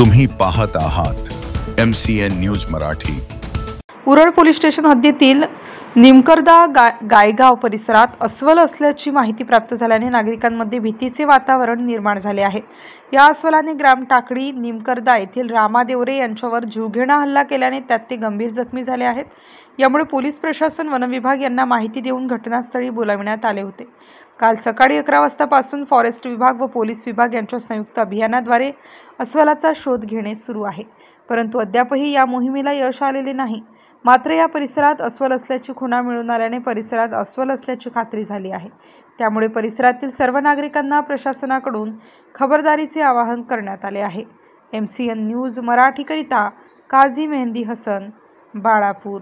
तुम्ही पाहत आहात MCN news Marathi. Ural police station हद्दीतील निमकरदा गायगाव परिसरात अस्वल असल्याची माहिती प्राप्त झाल्याने नागरिकांमध्ये भीतीचे वातावरण निर्माण झाले आहे। या अस्वलाने ग्राम टाकळी निमकरदा येथील रामा देवरे यांच्यावर जीवघेणा हल्ला केल्याने त्यात ते गंभीर जखमी झाले आहेत। यामुळे पोलीस प्रशासन वन विभाग यांना माहिती देऊन घटनास्थळी बोलाविण्यात आले होते। काल सकाळी 11 वाजतापासून फॉरेस्ट विभाग व पोलीस विभाग यांच्या संयुक्त अभियानाद्वारे अस्वलाचा शोध घेणे सुरू आहे, परंतु अद्यापही या मोहिमेला यश आलेले नाही। मात्र या परिसरात अस्वल असल्याची खुणा मिळून आल्याने परिसरात अस्वल असल्याची खात्री झाली आहे। त्यामुळे परिसरातील सर्व नागरिकांना प्रशासनाकडून खबरदारीचे आवाहन करण्यात आले आहे। MCN न्यूज मराठी करिता काझी मेहंदी हसन, बाळापूर।